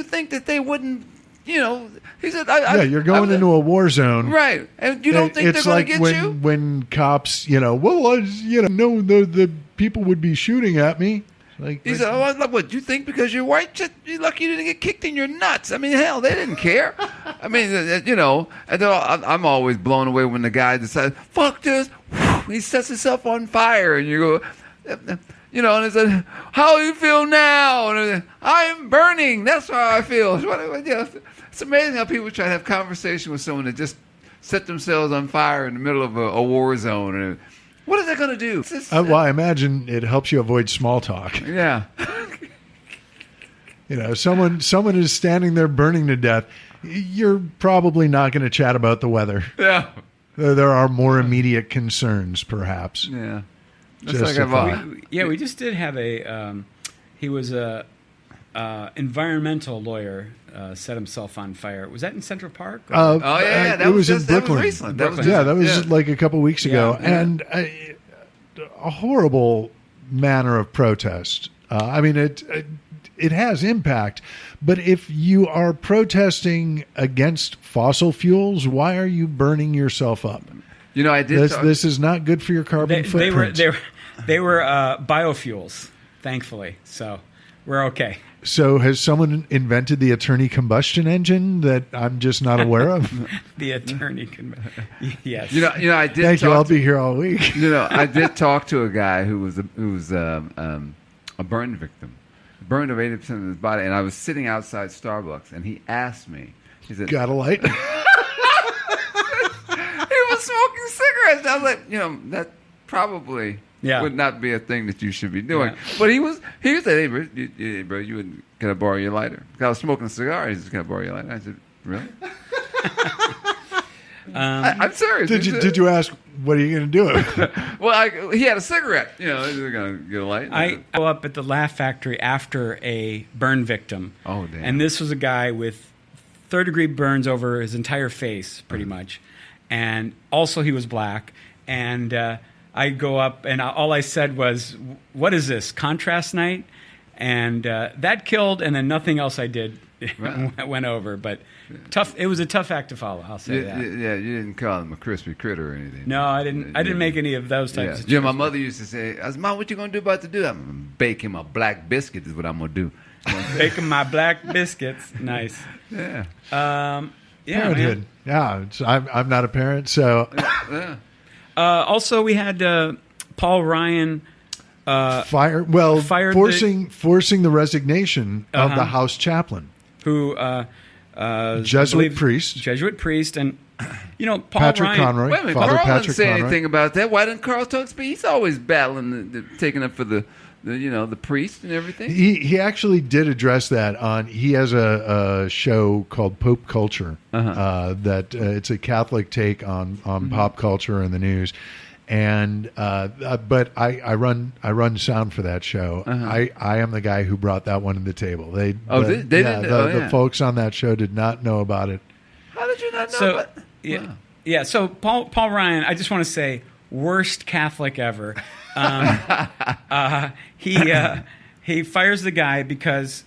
You think that they wouldn't, he said, you're going into a war zone. Right. And you don't think they're going to get you? When cops, the people would be shooting at me. He said, what, you think because you're white, you're lucky you didn't get kicked in your nuts. I mean, hell, they didn't care. I mean, and I'm always blown away when the guy decides, fuck this. He sets himself on fire, and you go, and he said, how do you feel now? And I am burning. That's how I feel. It's amazing how people try to have conversation with someone that just set themselves on fire in the middle of a war zone. And what is that going to do? Well, I imagine it helps you avoid small talk. Yeah. Someone is standing there burning to death. You're probably not going to chat about the weather. Yeah. There are more immediate concerns, perhaps. Yeah. We just did have he was a environmental lawyer, set himself on fire. Was that in Central Park? That was in Brooklyn. That was like a couple weeks ago. Yeah. And a horrible manner of protest. I mean, it has impact. But if you are protesting against fossil fuels, why are you burning yourself up? I did. This is not good for your carbon footprint. They were biofuels, thankfully. So we're okay. So has someone invented the attorney combustion engine that I'm just not aware of? The attorney combustion. Yes. I did. Thank you. I'll be here all week. I did talk to a guy who was a burn victim, burned of 80% of his body, and I was sitting outside Starbucks, and he asked me. He said, "Got a light?" He was smoking cigarettes. I was like, that probably. Yeah. Would not be a thing that you should be doing. Yeah. But he said, hey, bro, can I borrow your lighter? I was smoking a cigar. He said, can I borrow your lighter? I said, really? I'm serious. Did you ask, what are you going to do? Well, he had a cigarette. He's going to get a light. I go up at the Laugh Factory after a burn victim. Oh, damn. And this was a guy with third-degree burns over his entire face, pretty much. And also he was black. And I go up, and all I said was, what is this, contrast night? And that killed, and then nothing else I did went over. But tough. It was a tough act to follow, I'll say that. Yeah, you didn't call him a crispy critter or anything. No, I didn't. I didn't make any of those types of choices. My mother used to say, Mom, what you going to do about to do? I'm going to bake him a black biscuit is what I'm going to do. Bake him my black biscuits. Nice. Yeah. Parenthood. Yeah, I'm not a parent, so... Yeah. Also, we had Paul Ryan forcing the resignation of the House chaplain, who Jesuit priest, and Paul Patrick Ryan. Conroy. Wait a minute, Father Carl Patrick didn't say Conroy. anything about that. Why didn't Carl talk? He's always battling, taking up for the priest and everything. He actually did address that on. He has a show called Pope Culture. That it's a Catholic take on pop culture and the news. And but I run sound for that show. I am the guy who brought that one to the table. The folks on that show did not know about it. How did you not know? So Paul Ryan, I just want to say, worst Catholic ever. He fires the guy because,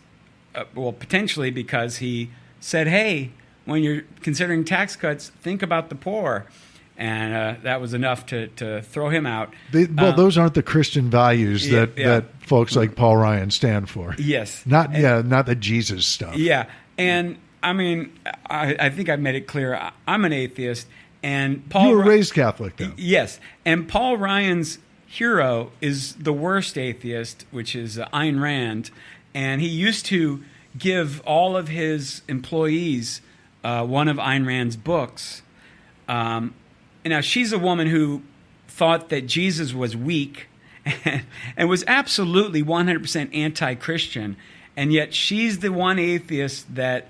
potentially because he said, "Hey, when you're considering tax cuts, think about the poor." And that was enough to throw him out. Those aren't the Christian values that folks like Paul Ryan stand for. Yes. Not the Jesus stuff. Yeah. And, I mean, I think I've made it clear. I'm an atheist. And Paul You were raised Catholic, though. Yes. And Paul Ryan's hero is the worst atheist, which is Ayn Rand. And he used to give all of his employees one of Ayn Rand's books. Now, she's a woman who thought that Jesus was weak and was absolutely 100% anti-Christian, and yet she's the one atheist that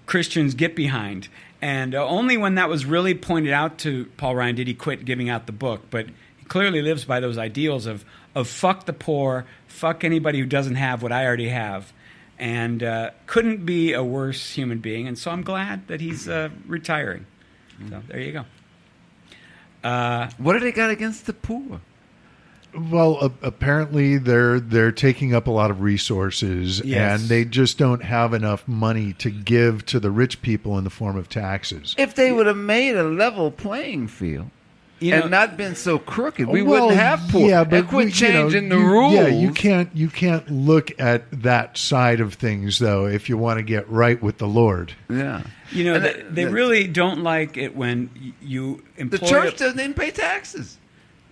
Christians get behind. And only when that was really pointed out to Paul Ryan did he quit giving out the book. But he clearly lives by those ideals of fuck the poor, fuck anybody who doesn't have what I already have. And couldn't be a worse human being. And so I'm glad that he's retiring. So there you go. What do they got against the poor? Well, apparently they're taking up a lot of resources, Yes. and they just don't have enough money to give to the rich people in the form of taxes. If they would have made a level playing field and not been so crooked, we Well, wouldn't have poor. Yeah, and but quit changing the rules. Yeah, you can't look at that side of things though if you want to get right with the Lord. Yeah. They really don't like it when you employ The church doesn't even pay taxes.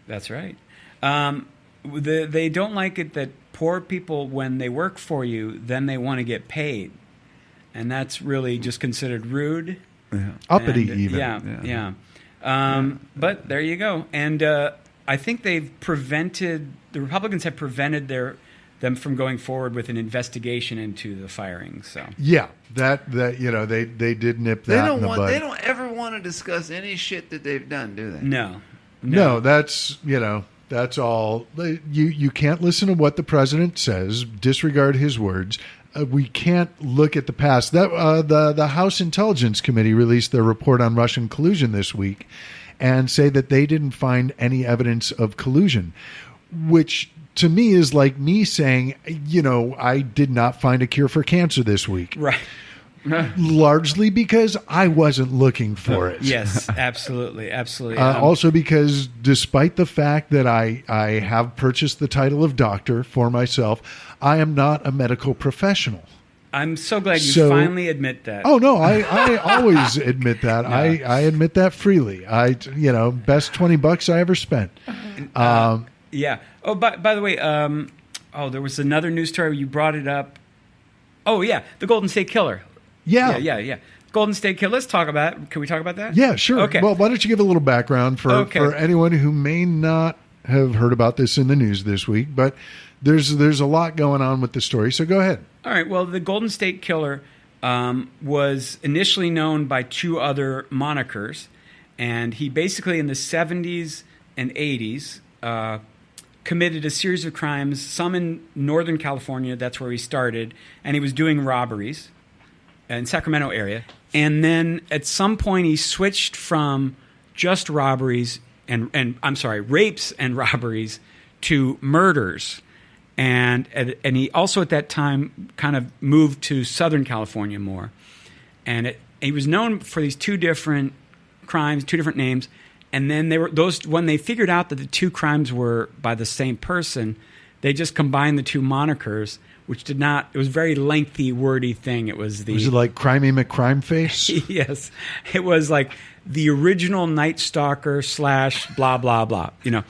That's right. They don't like it that poor people, when they work for you, then they want to get paid, and that's really just considered rude, Uppity and, even. Yeah. But there you go. And I think the Republicans have prevented them from going forward with an investigation into the firing. So Yeah, that they did nip that in the bud. They don't ever want to discuss any shit that they've done, do they? No, that's all. You can't listen to what the president says. Disregard his words. We can't look at the past. The House Intelligence Committee released their report on Russian collusion this week, and say that they didn't find any evidence of collusion, which to me is like me saying, I did not find a cure for cancer this week. Right. Largely because I wasn't looking for it. Yes, absolutely. Also because despite the fact that I have purchased the title of doctor for myself, I am not a medical professional. I'm so glad you finally admit that. Oh, no, I always admit that. Yeah. I admit that freely. Best $20 I ever spent. Yeah. Oh, by the way, there was another news story. You brought it up. Oh, yeah, the Golden State Killer. Yeah. Golden State Killer. Let's talk about it. Can we talk about that? Yeah, sure. Okay. Well, why don't you give a little background for anyone who may not have heard about this in the news this week, but there's a lot going on with the story, so go ahead. All right. Well, the Golden State Killer was initially known by two other monikers, and he basically in the 70s and 80s committed a series of crimes, some in Northern California, that's where he started, and he was doing robberies in Sacramento area. And then at some point he switched from just robberies rapes and robberies to murders. And he also at that time kind of moved to Southern California more. And he was known for these two different crimes, two different names. And then when they figured out that the two crimes were by the same person, they just combined the two monikers, which did not. It was a very lengthy, wordy thing. It was Was it like Crimey McCrimeface? Yes, it was like the original Night Stalker / blah blah blah. And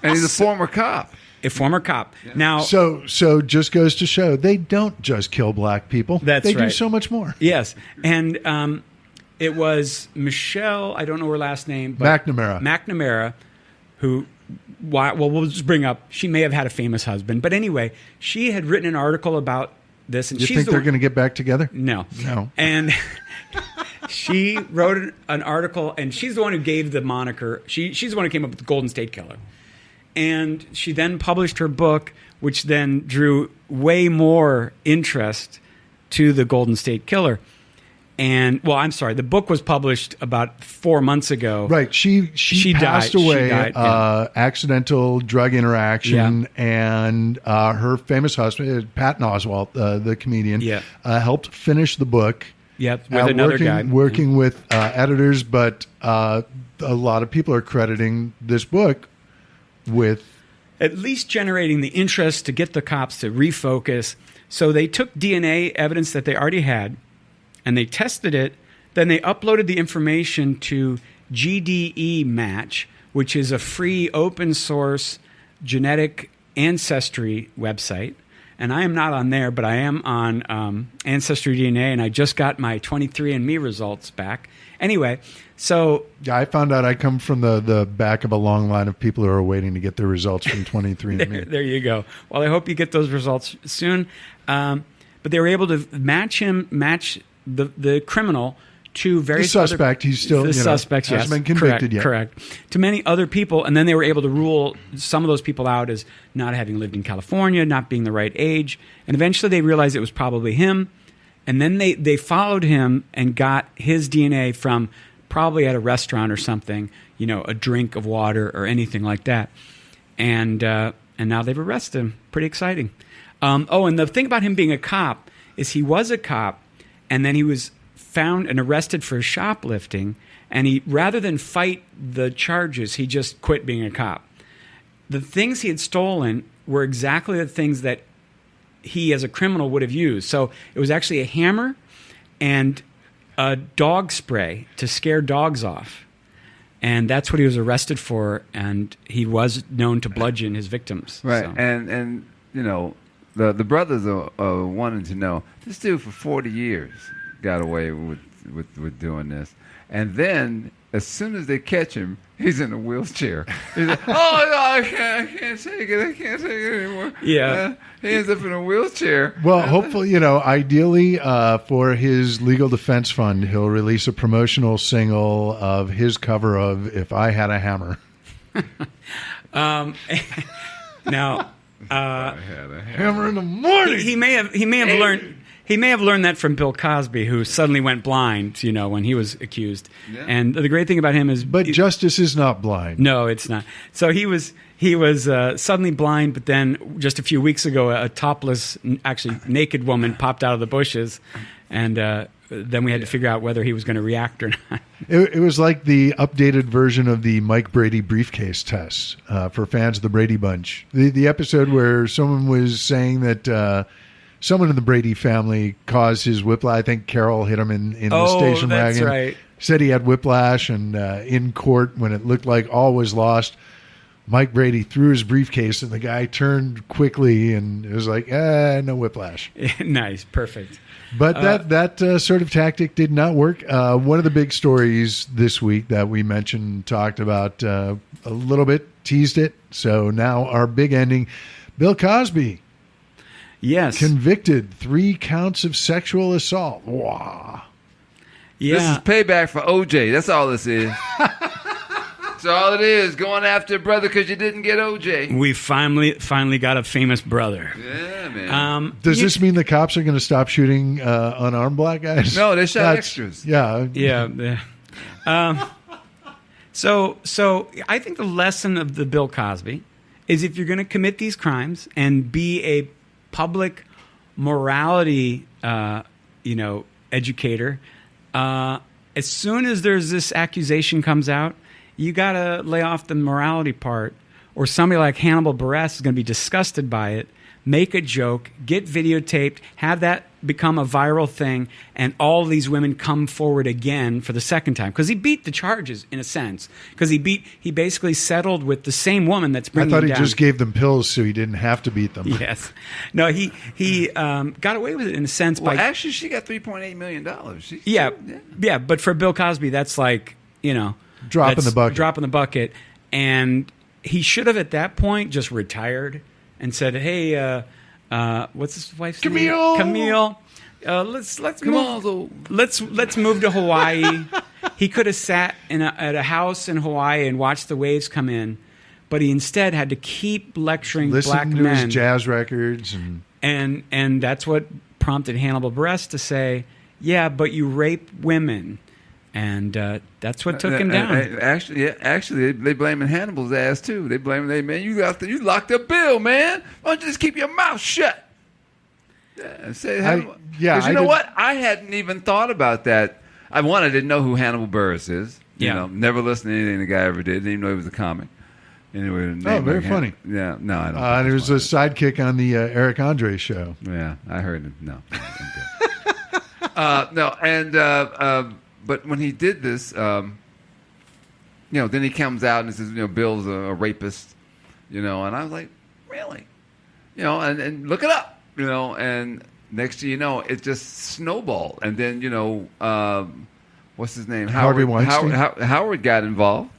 he's a former cop. A former cop. Yeah. Now, so just goes to show they don't just kill black people. They do so much more. Yes, and. It was Michelle, I don't know her last name. But McNamara, who, we'll just bring up, she may have had a famous husband. But anyway, she had written an article about this. And you think they're going to get back together? No. And she wrote an article, and she's the one who gave the moniker. She's the one who came up with the Golden State Killer. And she then published her book, which then drew way more interest to the Golden State Killer. And, I'm sorry, the book was published about 4 months ago. Right. She passed away, accidental drug interaction, and her famous husband, Patton Oswalt, the comedian, helped finish the book. Yep, with another guy. Working with editors, but a lot of people are crediting this book with at least generating the interest to get the cops to refocus. So they took DNA evidence that they already had, and they tested it. Then they uploaded the information to GDE Match, which is a free open source genetic ancestry website. And I am not on there, but I am on Ancestry DNA, and I just got my 23andMe results back. Anyway, so... Yeah, I found out I come from the back of a long line of people who are waiting to get their results from 23andMe. There you go. Well, I hope you get those results soon. But they were able to match the criminal to various the suspect. He's still suspects. Hasn't been convicted yet. Correct. To many other people, and then they were able to rule some of those people out as not having lived in California, not being the right age, and eventually they realized it was probably him. And then they followed him and got his DNA from probably at a restaurant or something, a drink of water or anything like that. and now they've arrested him. Pretty exciting. And the thing about him being a cop is he was a cop, and then he was found and arrested for shoplifting, and he, rather than fight the charges, he just quit being a cop. The things he had stolen were exactly the things that he, as a criminal, would have used. So it was actually a hammer and a dog spray to scare dogs off. And that's what he was arrested for, and he was known to bludgeon his victims. Right, So. and you know, the brothers are wanting to know, this dude for 40 years got away with doing this. And then, as soon as they catch him, he's in a wheelchair. He's like, oh, no, I can't take it anymore. Yeah. He ends up in a wheelchair. Well, hopefully, ideally for his legal defense fund, he'll release a promotional single of his cover of "If I Had a Hammer." Now, Hammer in the morning. he may have learned. He may have learned that from Bill Cosby, who suddenly went blind, when he was accused. Yeah. And the great thing about him is, But justice is not blind. no, it's not. So he was suddenly blind, but then just a few weeks ago, a topless, actually naked woman popped out of the bushes, and then we had to figure out whether he was going to react or not. It was like the updated version of the Mike Brady briefcase test for fans of the Brady Bunch. The episode where someone was saying that someone in the Brady family caused his whiplash. I think Carol hit him in the station that's wagon. Right. Said he had whiplash, and in court, when it looked like all was lost, Mike Brady threw his briefcase, and the guy turned quickly, and it was like, no whiplash. Nice, perfect. But that sort of tactic did not work. One of the big stories this week that we mentioned, talked about a little bit, teased it. So now our big ending, Bill Cosby. Yes. Convicted, 3 counts of sexual assault. Wow. Yeah. This is payback for OJ. That's all this is. That's all it is. Going after a brother because you didn't get OJ. We finally got a famous brother. Yeah, man. Does this mean the cops are going to stop shooting unarmed black guys? No, they shot extras. Yeah. Yeah. So I think the lesson of the Bill Cosby is, if you're going to commit these crimes and be a public morality, educator, as soon as there's this accusation comes out, you got to lay off the morality part, or somebody like Hannibal Buress is going to be disgusted by it, make a joke, get videotaped, have that become a viral thing, and all these women come forward again for the second time. Because he beat the charges, in a sense. Because he basically settled with the same woman that's bringing I thought him he down. just gave them pills so he didn't have to beat them. Yes. No, he got away with it in a sense. Well, by actually, she got $3.8 million. Yeah, but for Bill Cosby, that's like, Drop in that's the bucket. Drop in the bucket. And he should have, at that point, just retired and said, hey, what's his wife's name? Camille. Let's move to Hawaii. He could have sat at a house in Hawaii and watched the waves come in, but he instead had to keep lecturing black Listen to men. his jazz records. And that's what prompted Hannibal Buress to say, yeah, but you rape women. And that's what took him down. Actually, they blaming Hannibal's ass too. They blaming, man, you locked up Bill, man. Why don't you just keep your mouth shut? Yeah, say Hannibal. Because you know what? I hadn't even thought about that. I didn't know who Hannibal Buress is. Never listened to anything the guy ever did. Didn't even know he was a comic. Anyway, very funny. Yeah, no, I don't. And he was a sidekick on the Eric Andre show. Yeah, I heard him. No, I'm good. But when he did this, then he comes out and says, Bill's a rapist, and I was like, really? And look it up, and next thing you know, it just snowballed. And then, what's his name? Harvey Weinstein. Howard got involved.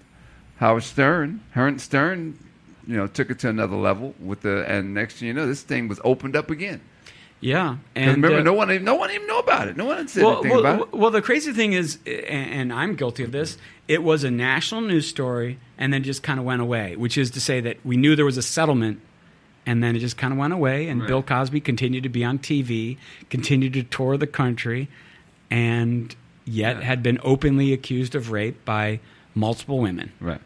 Howard Stern, took it to another level and next thing you know, this thing was opened up again. Yeah, and remember, no one even knew about it. No one had said anything about it. Well, the crazy thing is, and I'm guilty of this, it was a national news story, and then just kind of went away. Which is to say that we knew there was a settlement, and then it just kind of went away. And right. Bill Cosby continued to be on TV, continued to tour the country, and yet had been openly accused of rape by multiple women. Right.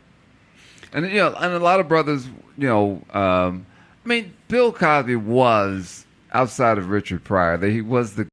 And and a lot of brothers, I mean, Bill Cosby was outside of Richard Pryor. He was the